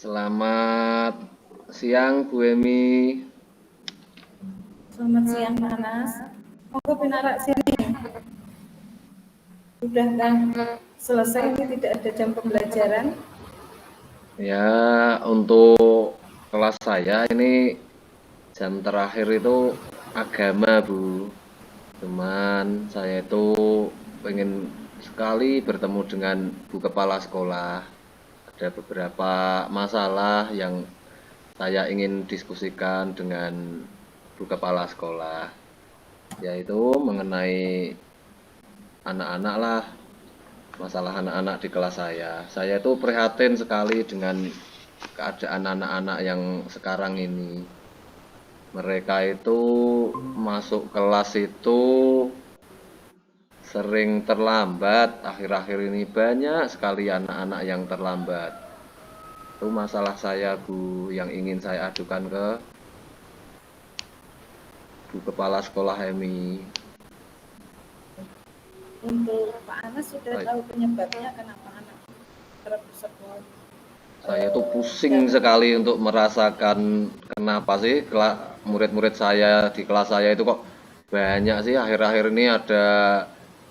Selamat siang Bu Emi. Selamat siang Pak Anas. Monggo pinarak sini. Sudahkah selesai ini tidak ada jam pembelajaran? Ya, untuk kelas saya ini jam terakhir itu agama Bu. Cuman saya itu pengen sekali bertemu dengan Bu Kepala Sekolah. Ada beberapa masalah yang saya ingin diskusikan dengan Bu Kepala Sekolah, yaitu mengenai anak-anak lah, masalah anak-anak di kelas saya. Saya itu prihatin sekali dengan keadaan anak-anak yang sekarang ini. Mereka itu masuk kelas itu sering terlambat. Akhir-akhir ini banyak sekali anak-anak yang terlambat. Itu masalah saya Bu, yang ingin saya ajukan ke Bu Kepala Sekolah Emi. Untuk Pak Anas sudah tahu penyebabnya kenapa anak tersebut? Saya tuh pusing sekali untuk merasakan kenapa sih murid-murid saya di kelas saya itu kok banyak sih akhir-akhir ini ada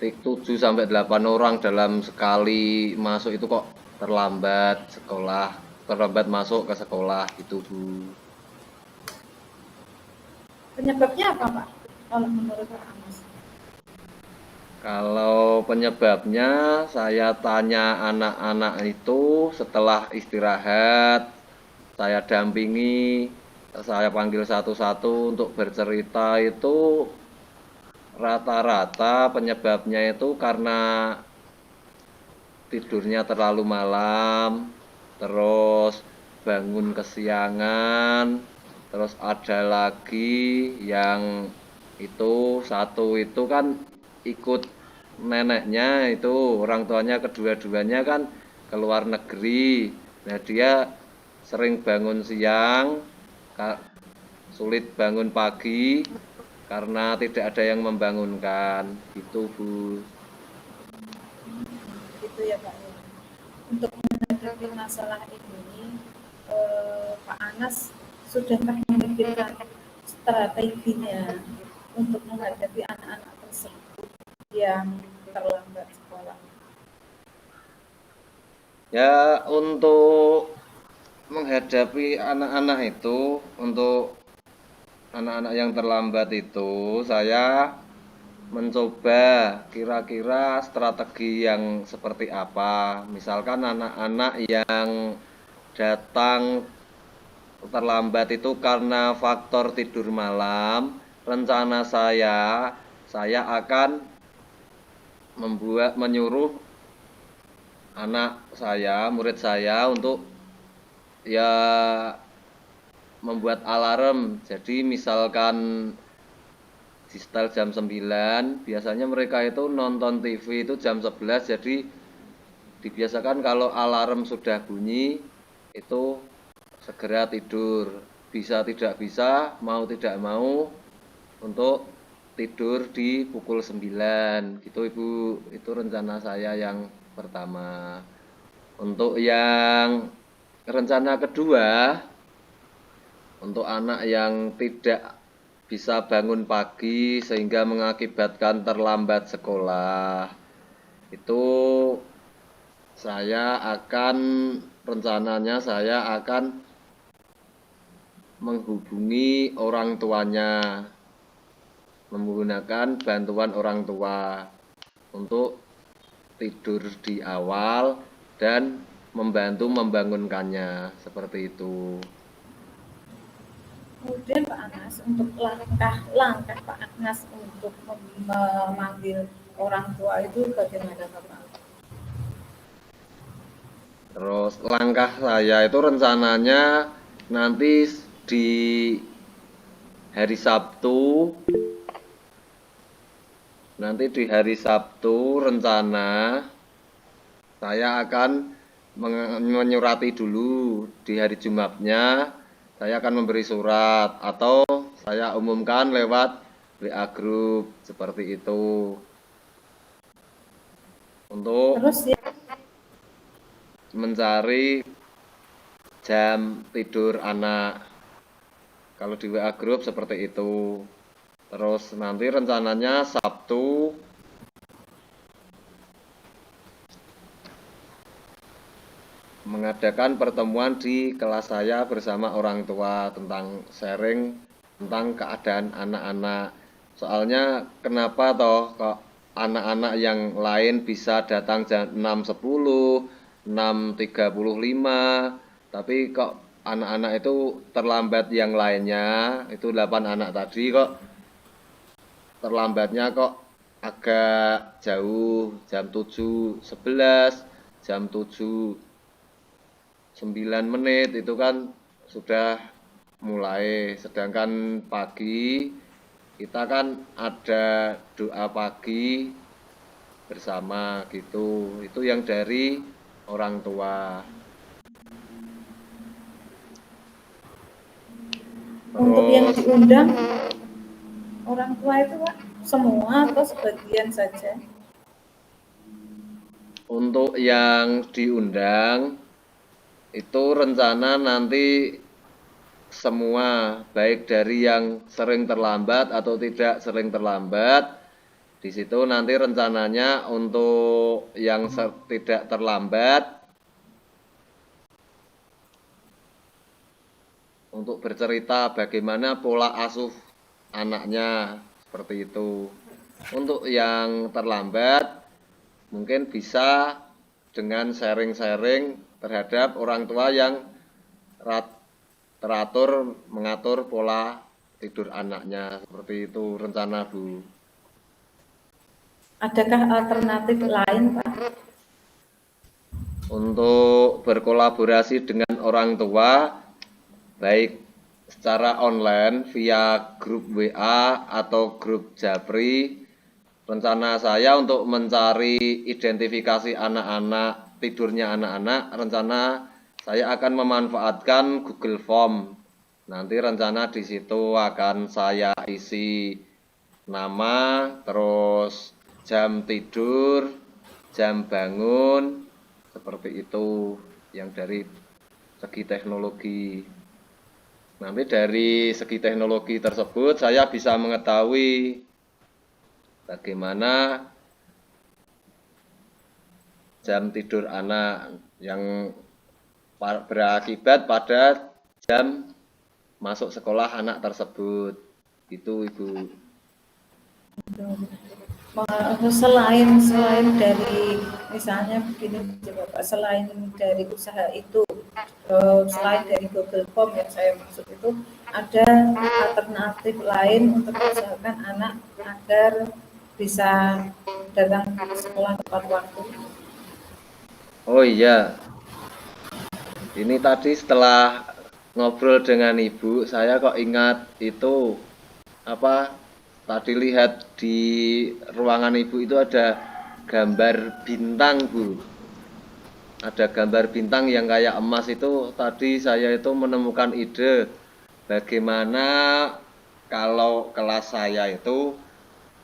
7 sampai 8 orang dalam sekali masuk itu kok terlambat sekolah, terlambat masuk ke sekolah gitu Bu. Penyebabnya apa Pak? Kalau menurut Pak Anas? Kalau penyebabnya saya tanya anak-anak itu setelah istirahat, saya dampingi, saya panggil satu-satu untuk bercerita itu rata-rata penyebabnya itu karena tidurnya terlalu malam, terus bangun kesiangan, terus ada lagi yang itu satu itu kan ikut neneknya itu orang tuanya kedua-duanya kan ke luar negeri. Nah dia sering bangun siang, sulit bangun pagi karena tidak ada yang membangunkan. Itu Bu. Gitu ya Pak. Untuk menghadapi masalah ini, Pak Anas sudahkah memikirkan strateginya untuk menghadapi anak-anak tersebut yang terlambat sekolah? Ya, untuk menghadapi anak-anak itu, untuk anak-anak yang terlambat itu, saya mencoba kira-kira strategi yang seperti apa. Misalkan anak-anak yang datang terlambat itu karena faktor tidur malam, rencana saya akan menyuruh anak saya, murid saya untuk ya membuat alarm. Jadi misalkan di setel jam 9, biasanya mereka itu nonton TV itu jam 11, jadi dibiasakan kalau alarm sudah bunyi itu segera tidur. Bisa tidak bisa, mau tidak mau untuk tidur di pukul 9. Gitu Ibu, itu rencana saya yang pertama. Untuk yang rencana kedua, untuk anak yang tidak bisa bangun pagi sehingga mengakibatkan terlambat sekolah, itu rencananya saya akan menghubungi orang tuanya, menggunakan bantuan orang tua untuk tidur di awal dan membantu membangunkannya, seperti itu. Kemudian Pak Anas, untuk langkah Pak Anas untuk memanggil orang tua itu bagaimana Pak? Terus langkah saya itu rencananya nanti di hari Sabtu, rencana saya akan menyurati dulu. Di hari Jumatnya saya akan memberi surat atau saya umumkan lewat WA Group, seperti itu. Untuk Terus ya, mencari jam tidur anak. Kalau di WA Group seperti itu. Terus nanti rencananya Sabtu mengadakan pertemuan di kelas saya bersama orang tua tentang sharing tentang keadaan anak-anak. Soalnya kenapa toh kok anak-anak yang lain bisa datang jam 6.10, 6.35, tapi kok anak-anak itu terlambat yang lainnya, itu 8 anak tadi kok terlambatnya kok agak jauh, jam 7.11, jam 7.09 itu kan sudah mulai, sedangkan pagi kita kan ada doa pagi bersama gitu, itu yang dari orang tua. Untuk yang diundang orang tua itu Pak, semua atau sebagian saja? Untuk yang diundang itu rencana nanti semua, baik dari yang sering terlambat atau tidak sering terlambat. Di situ nanti rencananya untuk yang tidak terlambat untuk bercerita bagaimana pola asuh anaknya, seperti itu. Untuk yang terlambat mungkin bisa dengan sharing-sharing terhadap orang tua yang teratur mengatur pola tidur anaknya, seperti itu rencana Bu. Adakah alternatif lain Pak? Untuk berkolaborasi dengan orang tua, baik secara online via grup WA atau grup Japri, rencana saya untuk mencari identifikasi anak-anak, tidurnya anak-anak, rencana saya akan memanfaatkan Google Form. Nanti rencana di situ akan saya isi nama, terus jam tidur, jam bangun, seperti itu yang dari segi teknologi. Nanti dari segi teknologi tersebut saya bisa mengetahui bagaimana jam tidur anak yang berakibat pada jam masuk sekolah anak tersebut. Itu Ibu. Selain dari misalnya begini Bapak, selain dari usaha itu, selain dari Google Form yang saya maksud itu, ada alternatif lain untuk mengusahakan anak agar bisa datang ke sekolah tepat waktu? Oh iya, ini tadi setelah ngobrol dengan Ibu, saya kok ingat itu apa? Tadi lihat di ruangan Ibu itu ada gambar bintang, Bu. Ada gambar bintang yang kayak emas itu. Tadi saya itu menemukan ide bagaimana kalau kelas saya itu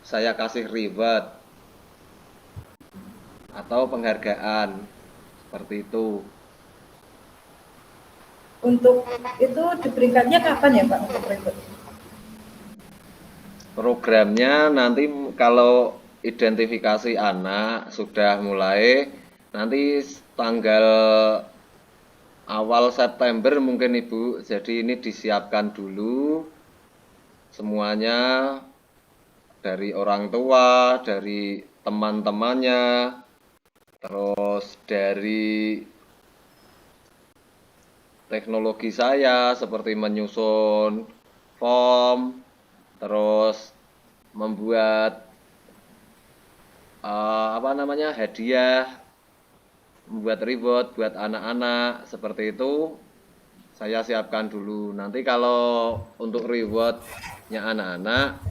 saya kasih reward atau penghargaan seperti itu. Untuk itu diberikannya kapan ya Pak untuk reward? Programnya nanti kalau identifikasi anak sudah mulai, nanti tanggal awal September mungkin Ibu, jadi ini disiapkan dulu semuanya dari orang tua, dari teman-temannya, terus dari teknologi saya seperti menyusun form, terus membuat hadiah, membuat reward buat anak-anak, seperti itu saya siapkan dulu. Nanti kalau untuk rewardnya anak-anak,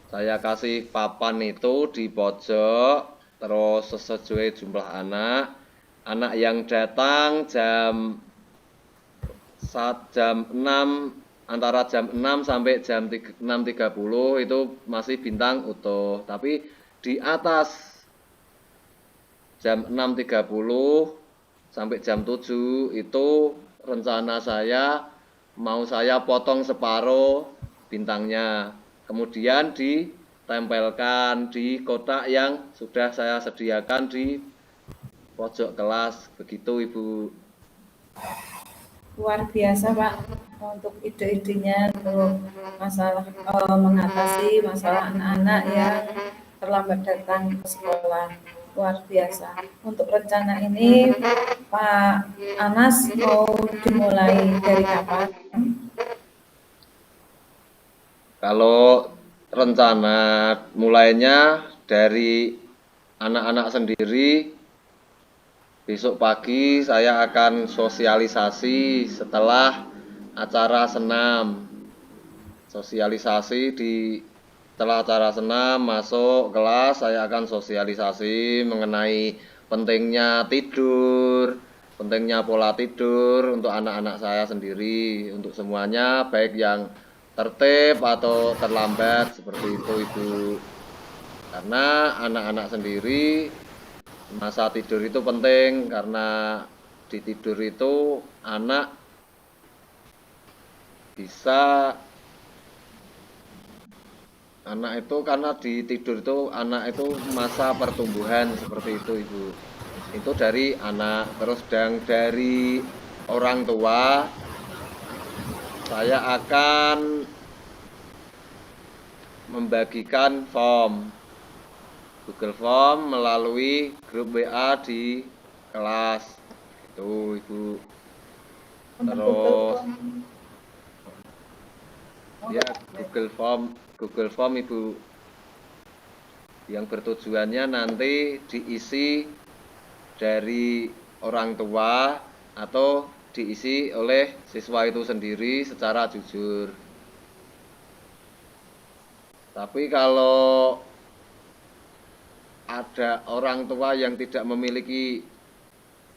saya kasih papan itu di pojok, terus sesuai jumlah anak. Anak yang datang jam 6, antara jam 6 sampai jam 6.30 itu masih bintang utuh. Tapi di atas jam 6.30 sampai jam 7 itu rencana saya mau saya potong separuh bintangnya, kemudian ditempelkan di kotak yang sudah saya sediakan di pojok kelas. Begitu Ibu. Luar biasa Pak untuk ide-idenya untuk masalah mengatasi masalah anak-anak yang terlambat datang ke sekolah. Luar biasa. Untuk rencana ini Pak Anas mau dimulai dari kapan? Kalau rencana mulainya dari anak-anak sendiri, besok pagi saya akan sosialisasi setelah acara senam. Sosialisasi setelah acara senam masuk kelas, saya akan sosialisasi mengenai pentingnya tidur, pentingnya pola tidur untuk anak-anak saya sendiri, untuk semuanya baik yang tertib atau terlambat seperti itu Ibu. Karena anak-anak sendiri masa tidur itu penting, karena di tidur itu anak karena di tidur itu anak itu masa pertumbuhan seperti itu Ibu. Itu dari anak. Terus dari orang tua, saya akan membagikan form Google Form melalui grup WA di kelas. Itu Ibu. Terus ya Google Form Ibu, yang bertujuannya nanti diisi dari orang tua atau diisi oleh siswa itu sendiri secara jujur. Tapi kalau ada orang tua yang tidak memiliki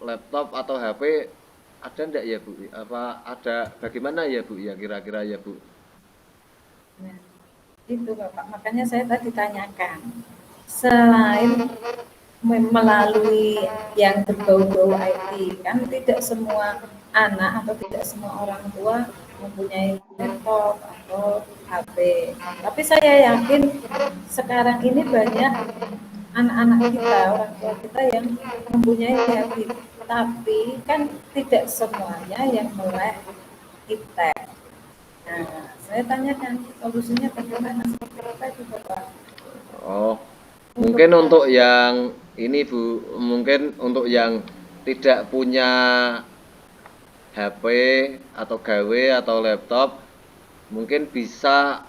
laptop atau HP, ada enggak ya Bu? Apa ada bagaimana ya Bu ya kira-kira ya Bu? Nah, itu Bapak, makanya saya tadi tanyakan, selain melalui yang berbau-bau IT, kan tidak semua anak atau tidak semua orang tua mempunyai laptop atau HP. Tapi saya yakin sekarang ini banyak anak-anak kita, orang tua kita yang mempunyai HP. Tapi kan tidak semuanya yang melek iptek. Nah, saya tanyakan solusinya bagaimana seperti apa itu Bapak? Oh, mungkin untuk yang ini Bu, mungkin untuk yang tidak punya HP atau gawe atau laptop, mungkin bisa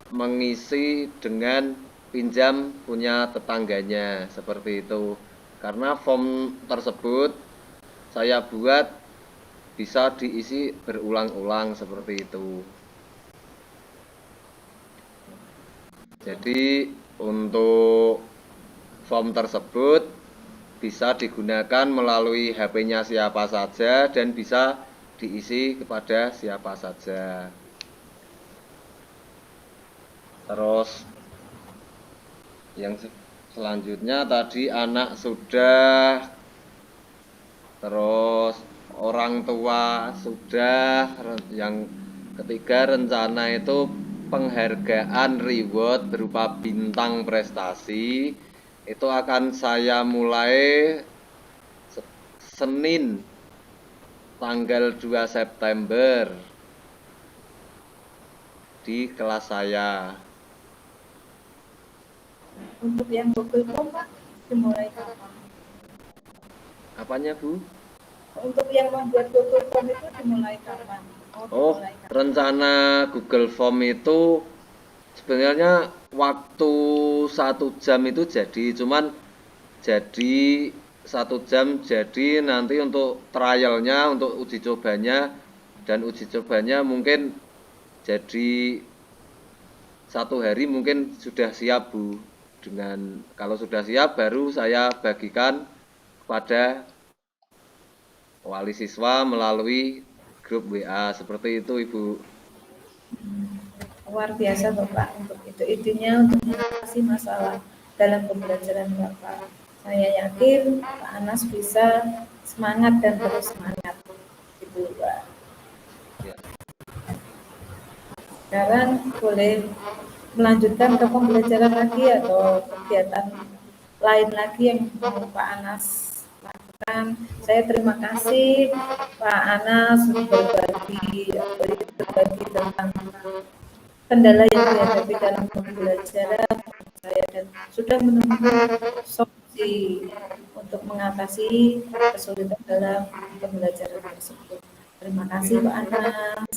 mengisi dengan pinjam punya tetangganya seperti itu. Karena form tersebut saya buat bisa diisi berulang-ulang seperti itu. Jadi untuk form tersebut bisa digunakan melalui HP-nya siapa saja dan bisa diisi kepada siapa saja. Terus yang selanjutnya tadi anak sudah, terus orang tua sudah, yang ketiga rencana itu penghargaan reward berupa bintang prestasi itu akan saya mulai Senin tanggal 2 September di kelas saya. Untuk yang Google Form Pak, dimulai kapan? Apanya Bu? Untuk yang membuat Google Form itu dimulai kapan? Oh, rencana Google Form itu sebenarnya waktu 1 jam itu cuman jadi 1 jam, jadi nanti untuk trialnya, untuk uji cobanya, dan uji cobanya mungkin jadi 1 hari mungkin sudah siap Bu. Kalau sudah siap baru saya bagikan kepada wali siswa melalui grup WA seperti itu Ibu. Luar biasa Bapak untuk itu idenya untuk mengatasi masalah dalam pembelajaran Bapak. Saya yakin Pak Anas bisa semangat dan terus semangat. Gitu dulu, Pak. Ya. Sekarang boleh melanjutkan ke pembelajaran lagi atau kegiatan lain lagi yang mau Pak Anas lakukan. Saya terima kasih Pak Anas berbagi tentang kendala yang dihadapi dalam pembelajaran saya dan sudah menemukan solusi untuk mengatasi kesulitan dalam pembelajaran tersebut. Terima kasih Pak Anas.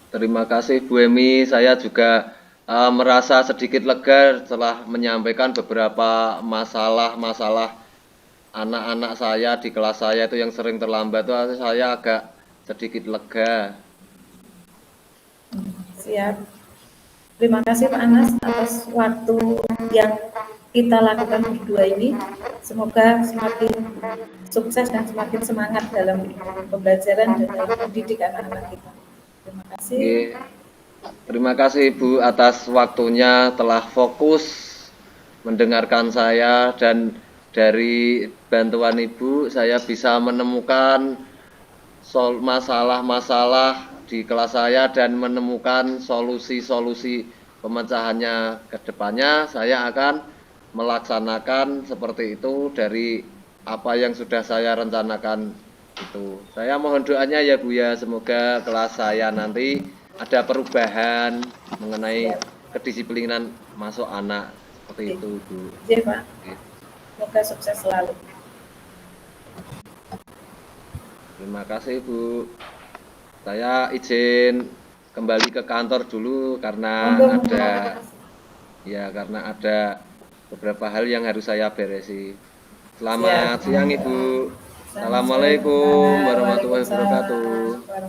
Terima kasih Bu Emi, saya juga merasa sedikit lega setelah menyampaikan beberapa masalah-masalah anak-anak saya di kelas saya itu yang sering terlambat itu saya agak sedikit lega. Siap. Terima kasih Pak Anas atas waktu yang kita lakukan berdua ini. Semoga semakin sukses dan semakin semangat dalam pembelajaran dan dalam mendidik anak-anak kita. Terima kasih. Oke. Terima kasih Ibu atas waktunya telah fokus mendengarkan saya dan dari bantuan Ibu saya bisa menemukan masalah-masalah di kelas saya dan menemukan solusi-solusi pemecahannya ke depannya. Saya akan melaksanakan seperti itu dari apa yang sudah saya rencanakan itu. Saya mohon doanya ya Bu ya, semoga kelas saya nanti ada perubahan mengenai kedisiplinan masuk anak seperti itu Bu. Iya Pak. Semoga sukses selalu. Terima kasih Bu. Saya izin kembali ke kantor dulu karena ada beberapa hal yang harus saya beresi. Selamat siang Ibu. Assalamualaikum warahmatullahi wabarakatuh.